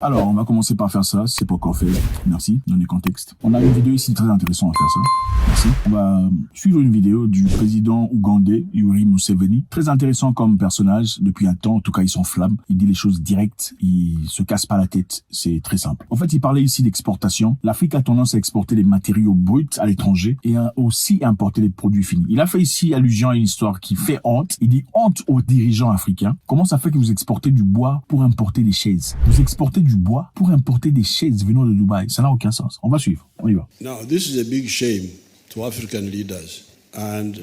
Alors, on va commencer par faire ça. C'est pas encore fait. Merci. Dans les contextes. On a une vidéo ici très intéressante à faire ça. Merci. On va suivre une vidéo du président ougandais, Yoweri Museveni. Très intéressant comme personnage. Depuis un temps, en tout cas, il s'enflamme. Il dit les choses directes. Il se casse pas la tête. C'est très simple. En fait, il parlait ici d'exportation. L'Afrique a tendance à exporter des matériaux bruts à l'étranger et à aussi importer les produits finis. Il a fait ici allusion à une histoire qui fait honte. Il dit honte aux dirigeants africains. Comment ça fait que vous exportez du bois pour importer des chaises? Vous exportez du bois pour importer des chaises venant de Dubaï. Ça n'a aucun sens. On va suivre. On y va. Now, this is a big shame to African leaders and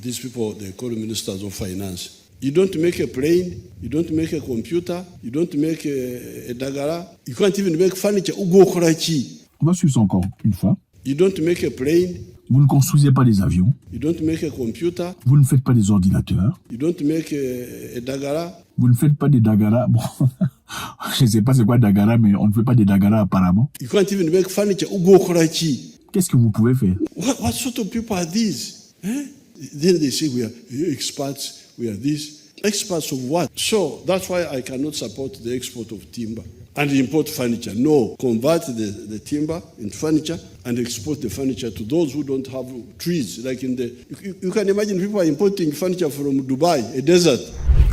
these people they call ministers of finance. You don't make a plane, you don't make a computer, you don't make a dagara, you can't even make furniture. On va suivre ça encore une fois. You don't make a plane. Vous ne construisez pas des avions. You don't make a computer. Vous ne faites pas des ordinateurs. You don't make a dagara. Vous ne faites pas des dagara. Bon, je ne sais pas c'est quoi dagara, mais on ne fait pas des dagara apparemment. You can't even make furniture. Qu'est-ce que vous pouvez faire? What sort of people are these? Then they say we are experts, we are this. Experts of what? So that's why I cannot support the export of timber and import furniture. No, convert the timber into furniture and export the furniture to those who don't have trees. Like in the, you can imagine people are importing furniture from Dubai, a desert.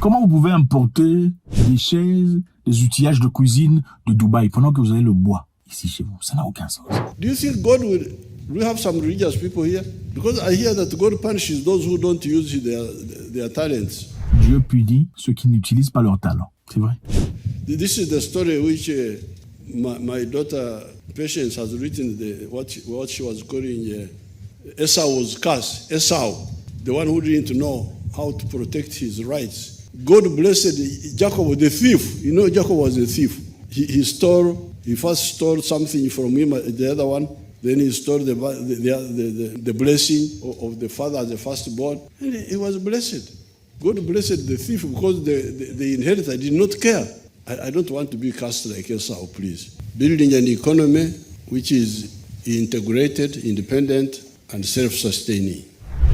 Comment vous pouvez importer des chaises, des outillages de cuisine de Dubaï pendant que vous avez le bois ici chez vous? Ça n'a aucun sens. Do you think God will... Do we have some religious people here? Because I hear that God punishes those who don't use their talents. Dieu punit ceux qui n'utilisent pas leur talent. C'est vrai. This is the story which my daughter Patience has written. What she was calling Esau's curse. Esau, the one who didn't know how to protect his rights. God blessed Jacob, the thief. You know, Jacob was a thief. He first stole something from him, the other one. Then he stole the blessing of the father as the firstborn. And he was blessed. God blessed the thief because the inheritor did not care. I don't want to be cast like Esau, please. Building an economy which is integrated, independent, and self-sustaining.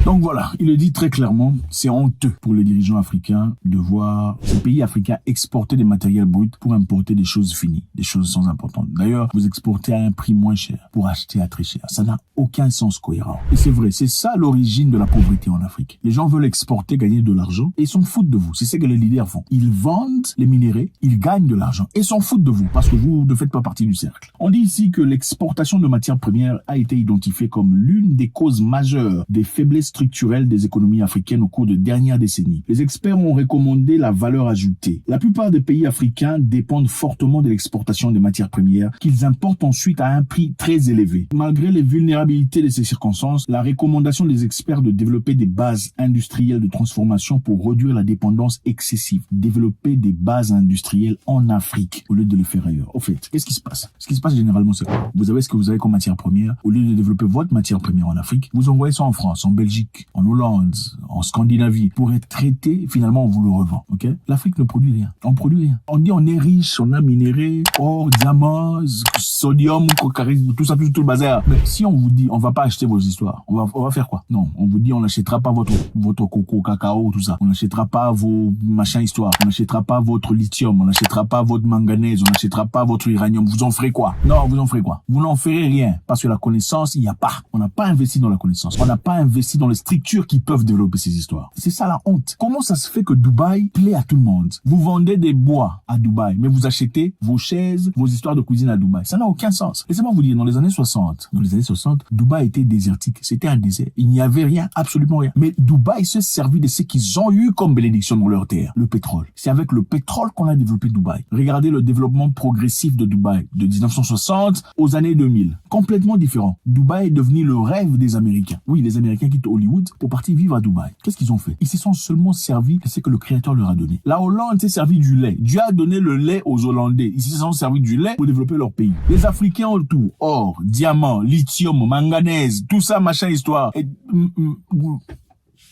Donc voilà, il le dit très clairement, c'est honteux pour les dirigeants africains de voir ces pays africains exporter des matériels bruts pour importer des choses finies, des choses sans importance. D'ailleurs, vous exportez à un prix moins cher pour acheter à très cher. Ça n'a aucun sens cohérent. Et c'est vrai, c'est ça l'origine de la pauvreté en Afrique. Les gens veulent exporter, gagner de l'argent et s'en foutent de vous. C'est ce que les leaders font. Ils vendent les minéraux, ils gagnent de l'argent et s'en foutent de vous parce que vous ne faites pas partie du cercle. On dit ici que l'exportation de matières premières a été identifiée comme l'une des causes majeures des faiblesses structurelle des économies africaines au cours de dernières décennies. Les experts ont recommandé la valeur ajoutée. La plupart des pays africains dépendent fortement de l'exportation des matières premières qu'ils importent ensuite à un prix très élevé. Malgré les vulnérabilités de ces circonstances, la recommandation des experts de développer des bases industrielles de transformation pour réduire la dépendance excessive. Développer des bases industrielles en Afrique au lieu de le faire ailleurs. Au fait, qu'est-ce qui se passe? Ce qui se passe généralement, c'est quoi? Vous avez ce que vous avez comme matière première. Au lieu de développer votre matière première en Afrique, vous envoyez ça en France, en Belgique, en Hollande, en Scandinavie, pour être traité, finalement, on vous le revend, ok? L'Afrique ne produit rien. On produit rien. On dit on est riche, on a minéraux, or, diamants, sodium, charisme, tout ça, tout le bazar. Mais si on vous dit, on va pas acheter vos histoires, on va faire quoi? Non, on vous dit, on n'achètera pas votre coco, cacao, tout ça. On n'achètera pas vos machins histoires. On n'achètera pas votre lithium. On n'achètera pas votre manganèse. On n'achètera pas votre uranium. Vous en ferez quoi? Non, vous en ferez quoi? Vous n'en ferez rien. Parce que la connaissance, il n'y a pas. On n'a pas investi dans la connaissance. On n'a pas investi dans les structures qui peuvent développer ces histoires. C'est ça la honte. Comment ça se fait que Dubaï plaît à tout le monde? Vous vendez des bois à Dubaï, mais vous achetez vos chaises, vos histoires de cuisine à Dubaï. Ça n'a aucun sens. Laissez-moi vous dire, dans les années 60, Dubaï était désertique. C'était un désert. Il n'y avait rien, absolument rien. Mais Dubaï se servit de ce qu'ils ont eu comme bénédiction dans leur terre, le pétrole. C'est avec le pétrole qu'on a développé Dubaï. Regardez le développement progressif de Dubaï, de 1960 aux années 2000. Complètement différent. Dubaï est devenu le rêve des Américains. Oui, les Américains quittent Hollywood pour partir vivre à Dubaï. Qu'est-ce qu'ils ont fait? Ils se sont seulement servis de ce que le Créateur leur a donné. La Hollande s'est servi du lait. Dieu a donné le lait aux Hollandais. Ils se sont servis du lait pour développer leur pays. Les Africains ont tout. Or, diamant, lithium, manganèse, tout ça, machin, histoire. Et,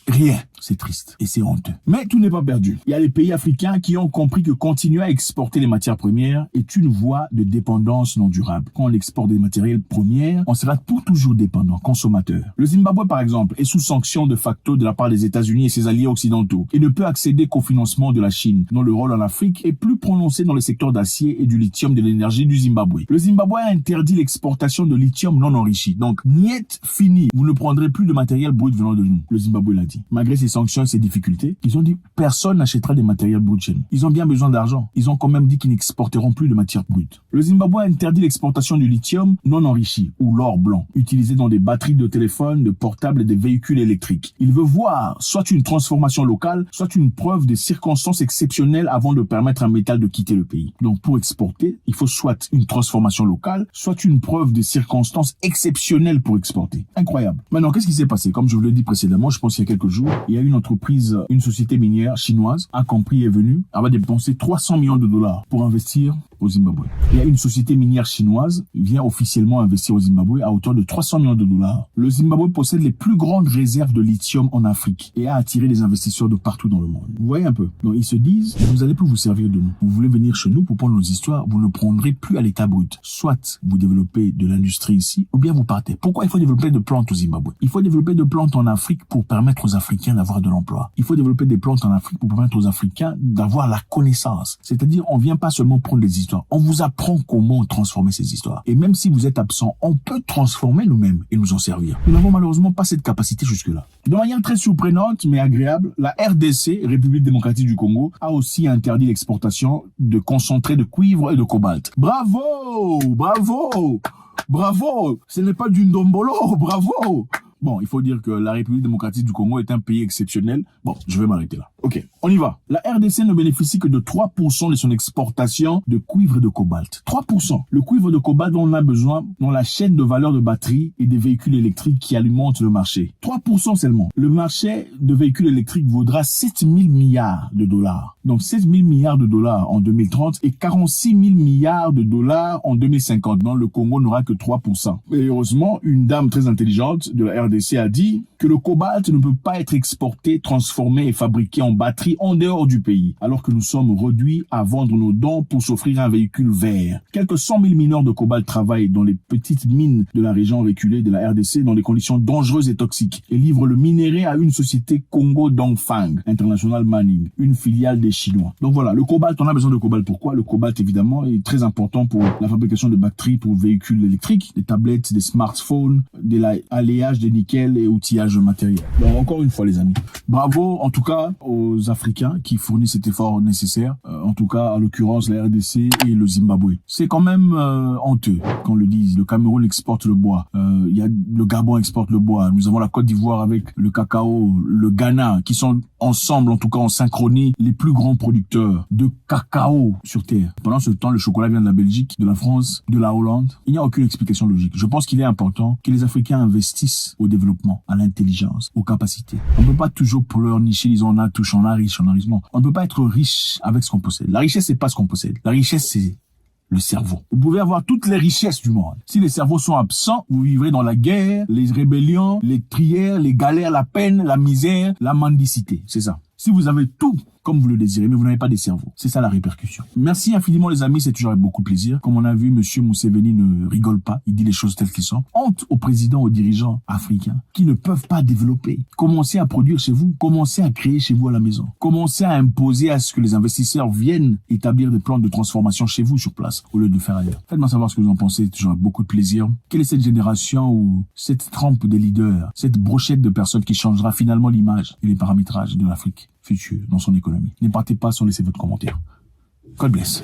rien. C'est triste et c'est honteux. Mais tout n'est pas perdu. Il y a les pays africains qui ont compris que continuer à exporter les matières premières est une voie de dépendance non durable. Quand on exporte des matériels premières, on sera pour toujours dépendant, consommateur. Le Zimbabwe, par exemple, est sous sanction de facto de la part des États-Unis et ses alliés occidentaux et ne peut accéder qu'au financement de la Chine, dont le rôle en Afrique est plus prononcé dans le secteur d'acier et du lithium de l'énergie du Zimbabwe. Le Zimbabwe a interdit l'exportation de lithium non enrichi. Donc, niet fini. Vous ne prendrez plus de matériel brut venant de nous. Le Zimbabwe l'a dit. Malgré ces sanctions et ces difficultés, ils ont dit personne n'achètera des matériels bruts chez nous. Ils ont bien besoin d'argent. Ils ont quand même dit qu'ils n'exporteront plus de matières brutes. Le Zimbabwe a interdit l'exportation du lithium non enrichi ou l'or blanc, utilisé dans des batteries de téléphone, de portables et des véhicules électriques. Il veut voir soit une transformation locale, soit une preuve de circonstances exceptionnelles avant de permettre à un métal de quitter le pays. Donc pour exporter, il faut soit une transformation locale, soit une preuve de circonstances exceptionnelles pour exporter. Incroyable. Maintenant, qu'est-ce qui s'est passé? Comme je vous l'ai dit précédemment, je pense qu'il y a quelques jours, il y a une entreprise, une société minière chinoise, a compris et est venue, elle va dépenser 300 millions de dollars pour investir au Zimbabwe. Il y a une société minière chinoise qui vient officiellement investir au Zimbabwe à hauteur de 300 millions de dollars. Le Zimbabwe possède les plus grandes réserves de lithium en Afrique et a attiré des investisseurs de partout dans le monde. Vous voyez un peu? Donc ils se disent, vous allez plus vous servir de nous. Vous voulez venir chez nous pour prendre nos histoires, vous ne prendrez plus à l'état brut. Soit vous développez de l'industrie ici, ou bien vous partez. Pourquoi il faut développer de plantes au Zimbabwe? Il faut développer de plantes en Afrique pour permettre aux Africains d'avoir de l'emploi. Il faut développer des plantes en Afrique pour permettre aux Africains d'avoir la connaissance. C'est-à-dire, on vient pas seulement prendre des histoires, on vous apprend comment transformer ces histoires. Et même si vous êtes absent, on peut transformer nous-mêmes et nous en servir. Nous n'avons malheureusement pas cette capacité jusque-là. De manière très surprenante mais agréable, la RDC, République démocratique du Congo, a aussi interdit l'exportation de concentrés de cuivre et de cobalt. Bravo! Bravo! Bravo! Ce n'est pas du ndombolo, bravo! Bon, il faut dire que la République démocratique du Congo est un pays exceptionnel. Bon, je vais m'arrêter là. Ok, on y va. La RDC ne bénéficie que de 3% de son exportation de cuivre et de cobalt. 3%. Le cuivre de cobalt dont on a besoin dans la chaîne de valeur de batteries et des véhicules électriques qui alimentent le marché. 3% seulement. Le marché de véhicules électriques vaudra 7 000 milliards de dollars. Donc 7 000 milliards de dollars en 2030 et 46 000 milliards de dollars en 2050. Donc le Congo n'aura que 3%. Et heureusement, une dame très intelligente de la RDC a dit que le cobalt ne peut pas être exporté, transformé et fabriqué en batterie en dehors du pays, alors que nous sommes réduits à vendre nos dents pour s'offrir un véhicule vert. Quelques 100 000 mineurs de cobalt travaillent dans les petites mines de la région reculée de la RDC dans des conditions dangereuses et toxiques et livrent le minerai à une société Congo Dongfang International Mining, une filiale des Chinois. Donc voilà, le cobalt, on a besoin de cobalt. Pourquoi? Le cobalt, évidemment, est très important pour la fabrication de batteries pour véhicules électriques, des tablettes, des smartphones, de l'alliage des nickel et outillage matériel. Donc encore une fois les amis, bravo en tout cas aux Africains qui fournissent cet effort nécessaire, en tout cas en l'occurrence la RDC et le Zimbabwe. C'est quand même honteux qu'on le dise. Le Cameroun exporte le bois, le Gabon exporte le bois, nous avons la Côte d'Ivoire avec le cacao, le Ghana qui sont ensemble en tout cas en synchronie les plus grands producteurs de cacao sur terre. Pendant ce temps le chocolat vient de la Belgique, de la France, de la Hollande. Il n'y a aucune explication logique. Je pense qu'il est important que les Africains investissent au développement, à l'intelligence, aux capacités. On ne peut pas toujours pleurnicher, disons on a touche, on a riche, on a riche. Non, on ne peut pas être riche avec ce qu'on possède. La richesse c'est pas ce qu'on possède. La richesse c'est le cerveau. Vous pouvez avoir toutes les richesses du monde. Si les cerveaux sont absents, vous vivrez dans la guerre, les rébellions, les prières, les galères, la peine, la misère, la mendicité. C'est ça. Si vous avez tout comme vous le désirez, mais vous n'avez pas des cerveaux. C'est ça la répercussion. Merci infiniment les amis, c'est toujours avec beaucoup de plaisir. Comme on a vu, monsieur Museveni ne rigole pas, il dit les choses telles qu'elles sont. Honte aux présidents, aux dirigeants africains qui ne peuvent pas développer. Commencez à produire chez vous, commencez à créer chez vous à la maison. Commencez à imposer à ce que les investisseurs viennent établir des plans de transformation chez vous sur place, au lieu de faire ailleurs. Faites-moi savoir ce que vous en pensez, toujours avec beaucoup de plaisir. Quelle est cette génération ou cette trempe des leaders, cette brochette de personnes qui changera finalement l'image et les paramétrages de l'Afrique future dans son économie? Ne partez pas sans laisser votre commentaire. God bless.